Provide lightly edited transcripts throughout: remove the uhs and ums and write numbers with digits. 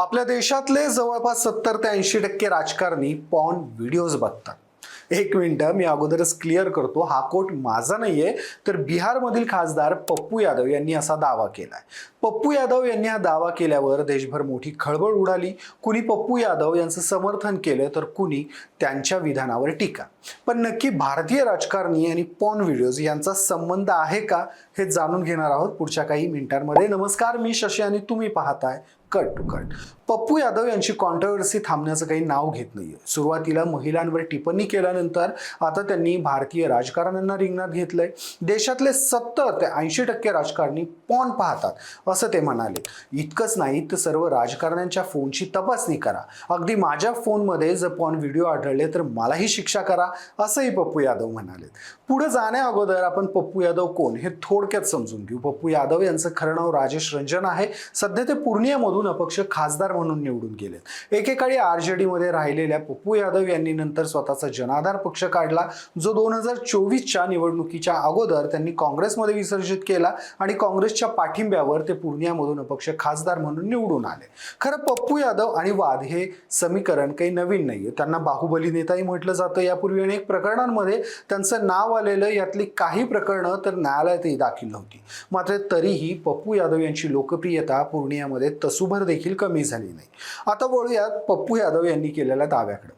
आपल्या देशातले जवळपास 70 ते 80% राजकारणी पॉर्न व्हिडिओज बघतात। एक मिनिट, मी अगोदरच क्लिअर करतो, हा कोट माझा नाहीये, तर बिहारमधील खासदार पप्पू यादव यांनी असा दावा केलाय। पप्पू यादव यांनी हा दावा केल्यावर देशभर मोठी खळबळ उडाली। कुणी पप्पू यादव यांचं समर्थन केलं तर कुणी त्यांच्या विधानावर टीका। पण नक्की भारतीय राजकारणी आणि पॉर्न व्हिडिओज यांचा संबंध आहे का, हे जाणून घेणार आहोत पुढच्या काही मिनिटांमध्ये। नमस्कार, मी शशी आणि तुम्ही पाहताय cut to cut. Pappu Yadav यांची कॉन्ट्रोवर्सी थांबण्याचं काही नाव घेत नाहीये। सुरुवातीला महिलांवर टिप्पणी केल्यानंतर आता त्यांनी भारतीय राजकारण्यांना रिंगणात घेतलंय। देशातले 70 ते 80% राजकारणी पॉर्न पाहतात असं ते म्हणाले। इतकंच नाही तर सर्व राजकारण्यांच्या फोनची तपासणी करा, अगदी माझ्या फोनमध्ये जर पॉर्न व्हिडिओ आढळले तर मलाही शिक्षा करा, असंही पप्पू यादव म्हणाले। पुढे जाण्या अगोदर आपण पप्पू यादव कोण हे थोडक्यात समजून घेऊ। पप्पू यादव यांचं खरं नाव राजेश रंजन आहे। सध्या ते पूर्णियामधून अपक्ष खासदार म्हणून निवडून गेलेत। एकेकाळी आरजेडी मध्ये राहिलेल्या पप्पू यादव यांनी नंतर स्वतःचा जनाधार पक्ष काढला, जो 2024च्या निवडणुकीच्या अगोदर त्यांनी काँग्रेसमध्ये विसर्जित केला आणि काँग्रेसच्या पाठिंब्यावर ते पूर्णियामधून अपक्ष खासदार म्हणून निवडून आले। खरं पप्पू यादव आणि वाद हे समीकरण काही नवीन नाहीये। त्यांना बाहुबली नेताही म्हटलं जातं। यापूर्वी अनेक प्रकरणांमध्ये त्यांचं नाव आलेलं, यातली काही प्रकरणं तर न्यायालयातही दाखल नव्हती। मात्र तरीही पप्पू यादव यांची लोकप्रियता पूर्णियामध्ये तसूभर देखील कमी झाली नाही। आता वळूयात पप्पू यादव यांनी केलेल्या दाव्याकडे।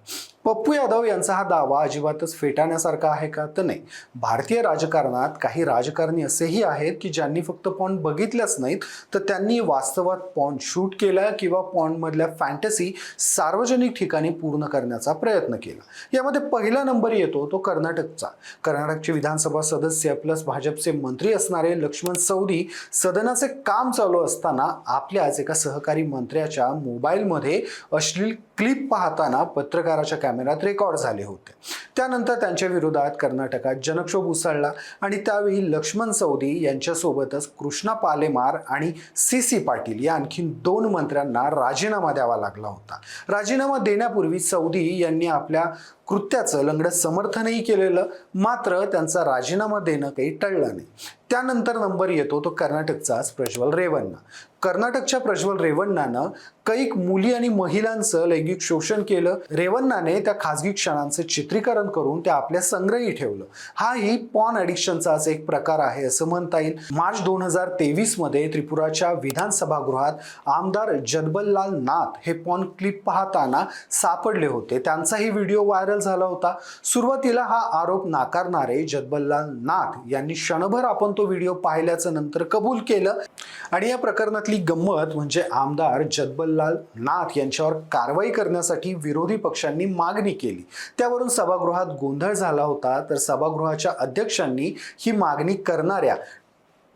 पप्पू यादव यांचा हा दावा अजिबातच फेटाळण्यासारखा आहे का, तर नाही। भारतीय राजकारणात काही राजकारणी असेही आहेत की ज्यांनी फक्त पॉर्न बघितल्याच नाहीत, तर त्यांनी वास्तवात पॉर्न शूट केला किंवा पॉर्न मधल्या फॅन्टसी सार्वजनिक ठिकाणी पूर्ण करण्याचा प्रयत्न केला। यामध्ये पहिला नंबर येतो तो कर्नाटकचा। कर्नाटकचे विधानसभा सदस्य प्लस भाजपचे मंत्री असणारे लक्ष्मण सवदी सदनाचे काम चालू असताना आपल्याच एका सहकारी मंत्र्याच्या मोबाईलमध्ये अश्लील क्लिप पाहताना पत्रकाराच्या कॅमेऱ्यात रेकॉर्ड झाले होते। त्यानंतर त्यांच्या विरोधात कर्नाटकात जनक्षोभ उसळला आणि त्यावेळी लक्ष्मण सवदी यांच्यासोबतच कृष्णा पालेमार आणि सीसी पाटील या आणखीन 2 मंत्र्यांना राजीनामा द्यावा लागला होता। राजीनामा देण्यापूर्वी सवदी यांनी आपल्या कृत्याचं लंगडं समर्थनही केलेलं, मात्र त्यांचा राजीनामा देणं काही टळलं नाही। त्यानंतर नंबर येतो तो कर्नाटकचाच प्रज्वल रेवन्ना। कर्नाटकच्या प्रज्वल रेवन्नानं कैक मुली आणि महिलांचं लैंगिक शोषण केलं। रेवन्नाने त्या खासगी क्षणांचं चित्रीकरण करून ते आपल्या संग्रही ठेवलं। हाही पॉर्न ॲडिक्शनचाच एक प्रकार आहे असं म्हणता येईल। मार्च 2023 मध्ये त्रिपुराच्या विधानसभागृहात आमदार जदबललाल नाथ हे पॉर्न क्लिप पाहताना सापडले होते। त्यांचाही व्हिडिओ व्हायरल झाला होता। सुरुवातीला हा आरोप नाकारणारे जदबललाल नाथ यांनी क्षणभर आपण तो व्हिडिओ पाहिल्याचं नंतर कबूल केलं आणि या प्रकरणातली गंमत म्हणजे आमदार जदबललाल नाथ यांच्यावर कारवाई करण्यासाठी विरोधी पक्षांनी मागणी केली। त्यावरून सभागृहात गोंधळ झाला होता, तर सभागृहाच्या अध्यक्षांनी ही मागणी करणाऱ्या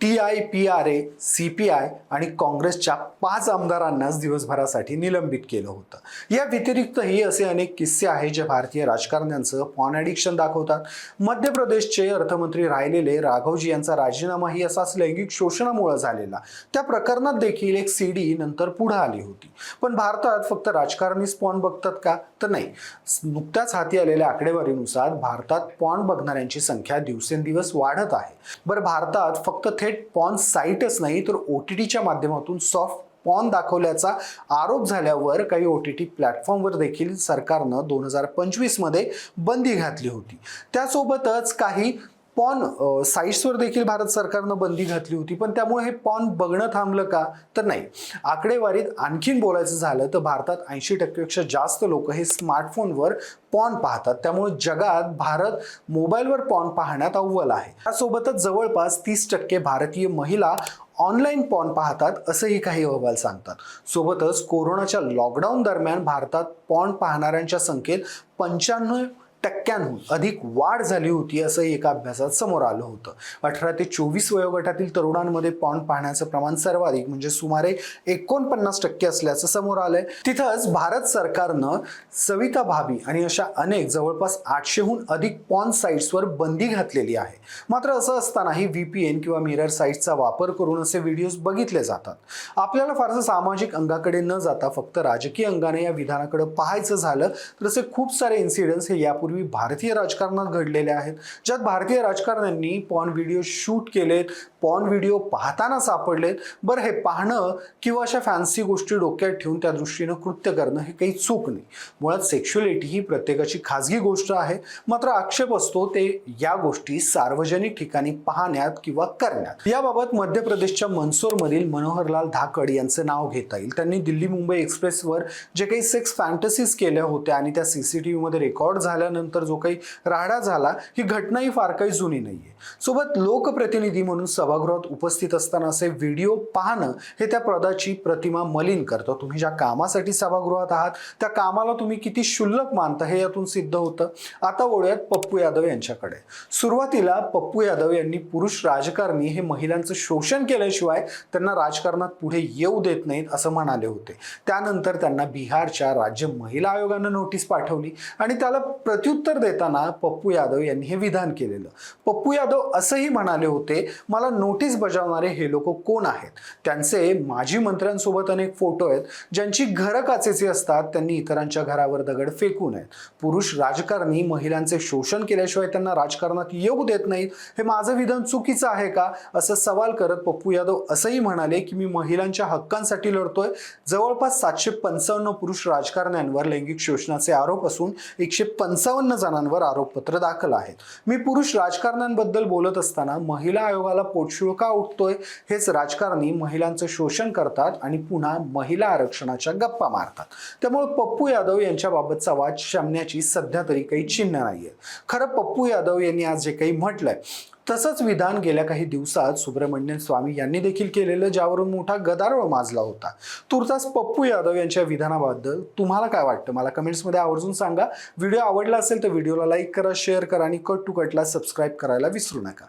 TIPRA, CPI आणि काँग्रेसच्या 5 आमदारांनाच दिवसभरासाठी निलंबित केलं होतं। या व्यतिरिक्तही असे अनेक किस्से आहेत जे भारतीय राजकारण्यांचं पॉर्न ॲडिक्शन दाखवतात। मध्य प्रदेशचे अर्थमंत्री राहिलेले राघवजी यांचा राजीनामाही असाच लैंगिक शोषणामुळे झालेला। त्या प्रकरणात देखील एक CD नंतर पुढे आली होती। पण भारतात फक्त राजकारणीच पॉर्न बघतात का, तर नाही। नुकत्याच हाती आलेल्या आकडेवारीनुसार भारतात पॉर्न बघणाऱ्यांची संख्या दिवसेंदिवस वाढत आहे। बरं, भारतात फक्त थेट पॉर्न साईटच नाही तर OTTच्या माध्यमातून सॉफ्ट पॉर्न दाखवल्याचा आरोप झाल्यावर काही OTT प्लॅटफॉर्मवर देखील सरकारनं 2025 मध्ये बंदी घातली होती। त्यासोबतच काही पॉर्न साईट्सवर देखील भारत सरकारनं बंदी घातली होती। पण त्यामुळे हे पॉर्न बघणं थांबलं का, तर नाही। आकडेवारीत आणखीन बोलायचं झालं तर भारतात 80% पेक्षा जास्त लोक हे स्मार्टफोनवर पॉर्न पाहतात। त्यामुळे जगात भारत मोबाईलवर पॉर्न पाहण्यात अव्वल आहे। त्यासोबतच जवळपास 30% भारतीय महिला ऑनलाईन पॉर्न पाहतात असंही काही अहवाल सांगतात। सोबतच कोरोनाच्या लॉकडाऊन दरम्यान भारतात पॉर्न पाहणाऱ्यांच्या संख्येत 95% अधिक वाढ झाली होती असं एका अभ्यासात समोर आलं होतं। 18 ते 24 वयोगटातील तरुणांमध्ये पॉर्न पाहण्याचं प्रमाण सर्वाधिक म्हणजे सुमारे 49% असल्याचं समोर आलंय। तिथंच भारत सरकारनं सविता भाभी आणि अशा अनेक जवळपास 800हून अधिक पॉर्न साईट्सवर बंदी घातलेली आहे। मात्र असं असतानाही VPN किंवा मिरर साईट्सचा वापर करून असे व्हिडिओज बघितले जातात। आपल्याला फारसं सामाजिक अंगाकडे न जाता फक्त राजकीय अंगाने या विधानाकडे पाहायचं झालं तर असे खूप सारे इन्सिडेंट्स हे यापूर्वी यापूर्वी भारतीय राजकारणात घडलेल्या आहेत, ज्यात भारतीय राजकारण्यांनी पॉर्न व्हिडिओ शूट केलेत, पॉर्न व्हिडिओ पाहताना सापडलेत. बरं, हे पाहणं किंवा अशा फॅन्सी गोष्टी डोक्यात ठेवून त्या दृष्टीनं कृत्य करणं हे काही चूक नाही. मुळात सेक्शुअलिटी ही प्रत्येकाची खाजगी गोष्ट आहे. मात्र आक्षेप असतो ते या गोष्टी सार्वजनिक ठिकाणी पाहण्यात किंवा करण्यात. याबाबत मध्य प्रदेशच्या मंदसौरमधील मनोहरलाल धाकड यांचं नाव घेता येईल. त्यांनी दिल्ली मुंबई एक्सप्रेसवर जे काही सेक्स फॅन्टसीज केल्या होत्या आणि त्या CCTV मध्ये रेकॉर्ड झाल्यानंतर जो काही राडा झाला, ही घटनाही फार काही जुनी नाहीये. सोबत लोकप्रतिनिधी म्हणून सभागृहात उपस्थित असताना असे व्हिडिओ पाहणं हे त्या पदाची प्रतिमा मलिन करतं. तुम्ही ज्या कामासाठी सभागृहात आहात त्या कामाला तुम्ही किती क्षुल्लक मानता हे यातून सिद्ध होतं. आता वळूयात पप्पू यादव यांच्याकडे. सुरुवातीला पप्पू यादव यांनी पुरुष राजकारणी हे महिलांचं शोषण केल्याशिवाय त्यांना राजकारणात पुढे येऊ देत नाहीत असं म्हणाले होते. त्यानंतर त्यांना बिहारच्या राज्य महिला आयोगानं नोटीस पाठवली आणि त्याला प्रत्युत्तर देताना पप्पू यादव यांनी हे विधान केलेलं. पप्पू यादव असंही म्हणाले होते, मला नोटीस बजावणारे हे लोक कोण आहेत? त्यांचे माजी मंत्र्यांसोबत अनेक फोटो आहेत. ज्यांची घरं काचेची असतात त्यांनी इतरांच्या घरावर दगड फेकू नयेत. पुरुष राजकारणी महिलांचे शोषण केल्याशिवाय त्यांना राजकारणात येऊ देत नाहीत. हे माझं विधान चुकीचं आहे का असं सवाल करत पप्पू यादव असंही म्हणाले की मी महिलांच्या हक्कांसाठी लढतोय. जवळपास 755 पुरुष राजकारण्यांवर लैंगिक शोषणाचे आरोप असून 155 जणांवर आरोपपत्र दाखल आहेत. मी पुरुष राजकारण्यांबद्दल बोलत असताना महिला आयोगाला पोटशूळ का उठतोय? हेच राजकारणी महिलांचं शोषण करतात आणि पुन्हा महिला आरक्षणाच्या गप्पा मारतात. त्यामुळे पप्पू यादव यांच्याबाबतचा वाद शमण्याची सध्या तरी काही चिन्ह नाहीये. खरं पप्पू यादव यांनी आज जे काही म्हटलंय तसंच विधान गेल्या काही दिवसात सुब्रमण्यम स्वामी यांनी देखील केलेलं, ज्यावरून मोठा गदारोळ माजला होता. तुर्तास पप्पू यादव यांच्या विधानाबद्दल तुम्हाला काय वाटतं मला कमेंट्समध्ये आवर्जून सांगा. व्हिडिओ आवडला असेल तर व्हिडिओला लाईक करा, शेअर करा आणि कट टू कटला सबस्क्राईब करायला विसरू नका.